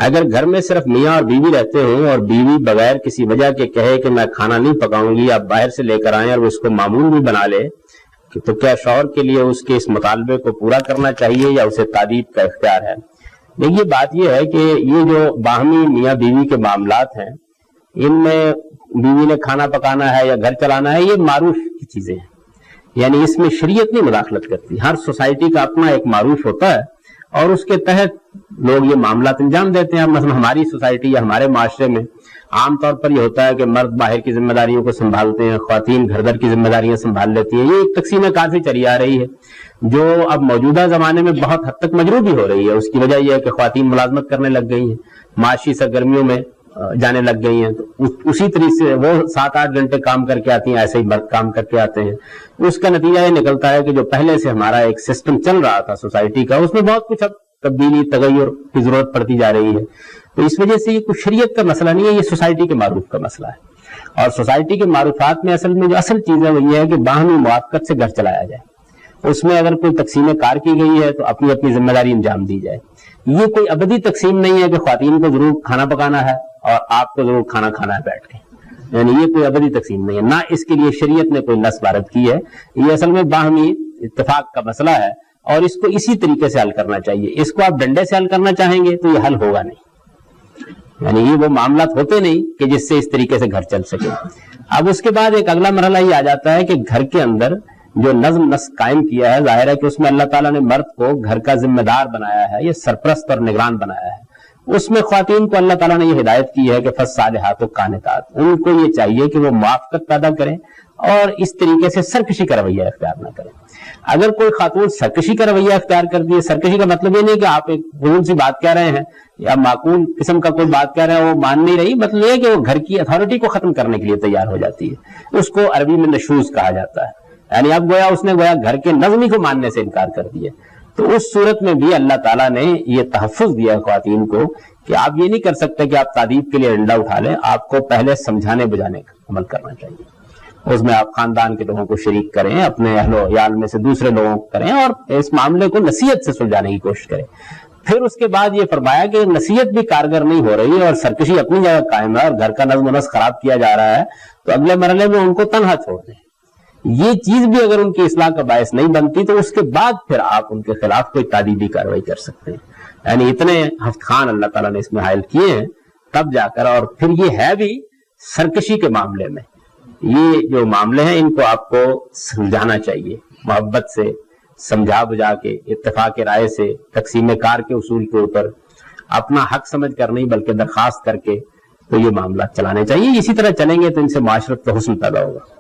اگر گھر میں صرف میاں اور بیوی رہتے ہوں اور بیوی بغیر کسی وجہ کے کہے کہ میں کھانا نہیں پکاؤں گی، آپ باہر سے لے کر آئیں اور وہ اس کو معمول بھی بنا لے، تو کیا شوہر کے لیے اس کے اس مطالبے کو پورا کرنا چاہیے یا اسے تادیب کا اختیار ہے؟ دیکھیے بات یہ ہے کہ یہ جو باہمی میاں بیوی کے معاملات ہیں، ان میں بیوی نے کھانا پکانا ہے یا گھر چلانا ہے، یہ معروف کی چیزیں ہیں، یعنی اس میں شریعت نہیں مداخلت کرتی. ہر سوسائٹی کا اپنا ایک معروف ہوتا ہے اور اس کے تحت لوگ یہ معاملات انجام دیتے ہیں. مثلا ہماری سوسائٹی یا ہمارے معاشرے میں عام طور پر یہ ہوتا ہے کہ مرد باہر کی ذمہ داریوں کو سنبھالتے ہیں، خواتین گھر در کی ذمہ داریاں سنبھال لیتی ہیں. یہ ایک تقسیم کافی چلی آ رہی ہے جو اب موجودہ زمانے میں بہت حد تک مجروح بھی ہو رہی ہے. اس کی وجہ یہ ہے کہ خواتین ملازمت کرنے لگ گئی ہیں، معاشی سرگرمیوں میں جانے لگ گئی ہیں، تو اسی طریقے سے وہ 7-8 گھنٹے کام کر کے آتی ہیں، ایسے ہی مرد کام کر کے آتے ہیں. اس کا نتیجہ یہ نکلتا ہے کہ جو پہلے سے ہمارا ایک سسٹم چل رہا تھا سوسائٹی کا، اس میں بہت کچھ اب تبدیلی تغیر کی ضرورت پڑتی جا رہی ہے. تو اس وجہ سے یہ کوئی شریعت کا مسئلہ نہیں ہے، یہ سوسائٹی کے معروف کا مسئلہ ہے. اور سوسائٹی کے معروفات میں اصل میں جو اصل چیز ہے وہ یہ ہے کہ باہمی موافقت سے گھر چلایا جائے. اس میں اگر کوئی تقسیم کار کی گئی ہے تو اپنی اپنی ذمہ داری انجام دی جائے. یہ کوئی ابدی تقسیم نہیں ہے کہ خواتین کو ضرور کھانا پکانا ہے اور آپ کو ضرور کھانا کھانا ہے بیٹھ کے، یعنی یہ کوئی ابدی تقسیم نہیں ہے، نہ اس کے لیے شریعت نے کوئی نص وارد کی ہے. یہ اصل میں باہمی اتفاق کا مسئلہ ہے اور اس کو اسی طریقے سے حل کرنا چاہیے. اس کو آپ ڈنڈے سے حل کرنا چاہیں گے تو یہ حل ہوگا نہیں، یعنی یہ وہ معاملات ہوتے نہیں کہ جس سے اس طریقے سے گھر چل سکے. اب اس کے بعد ایک اگلا مرحلہ یہ آ جاتا ہے کہ گھر کے اندر جو نظم نسق قائم کیا ہے، ظاہر ہے کہ اس میں اللہ تعالیٰ نے مرد کو گھر کا ذمہ دار بنایا ہے، یہ سرپرست اور نگران بنایا ہے. اس میں خواتین کو اللہ تعالیٰ نے یہ ہدایت کی ہے کہ فالصالحات قانتات، ان کو یہ چاہیے کہ وہ موافقت پیدا کریں اور اس طریقے سے سرکشی کا رویہ اختیار نہ کریں. اگر کوئی خاتون سرکشی کا رویہ اختیار کر دیے، سرکشی کا مطلب یہ نہیں کہ آپ ایک فضول سی بات کہہ رہے ہیں یا معقول قسم کا کوئی بات کہہ رہے ہیں وہ مان نہیں رہی، مطلب یہ کہ وہ گھر کی اتھارٹی کو ختم کرنے کے لیے تیار ہو جاتی ہے. اس کو عربی میں نشوز کہا جاتا ہے، یعنی اب گویا اس نے گویا گھر کے نظم ہی کو ماننے سے انکار کر دیا. تو اس صورت میں بھی اللہ تعالیٰ نے یہ تحفظ دیا خواتین کو کہ آپ یہ نہیں کر سکتے کہ آپ تادیب کے لیے ڈنڈا اٹھا لیں، آپ کو پہلے سمجھانے بجانے کا عمل کرنا چاہیے. اس میں آپ خاندان کے لوگوں کو شریک کریں، اپنے اہل و عیال میں سے دوسرے لوگوں کو کریں اور اس معاملے کو نصیحت سے سلجھانے کی کوشش کریں. پھر اس کے بعد یہ فرمایا کہ نصیحت بھی کارگر نہیں ہو رہی اور سرکشی اپنی جگہ قائم ہے اور گھر کا نظم و نسق خراب کیا جا رہا ہے، تو اگلے مرحلے میں ان کو تنہا چھوڑ دیں. یہ چیز بھی اگر ان کی اصلاح کا باعث نہیں بنتی تو اس کے بعد پھر آپ ان کے خلاف کوئی تادیبی کارروائی کر سکتے ہیں. یعنی اتنے ہفت خان اللہ تعالیٰ نے اس میں حائل کیے ہیں تب جا کر. اور پھر یہ ہے بھی سرکشی کے معاملے میں، یہ جو معاملے ہیں ان کو آپ کو سمجھانا چاہیے، محبت سے سمجھا بجھا کے، اتفاق رائے سے، تقسیم کار کے اصول کے اوپر اپنا حق سمجھ کر نہیں بلکہ درخواست کر کے تو یہ معاملات چلانے چاہیے. اسی طرح چلیں گے تو ان سے معاشرت کا حسن پیدا ہوگا.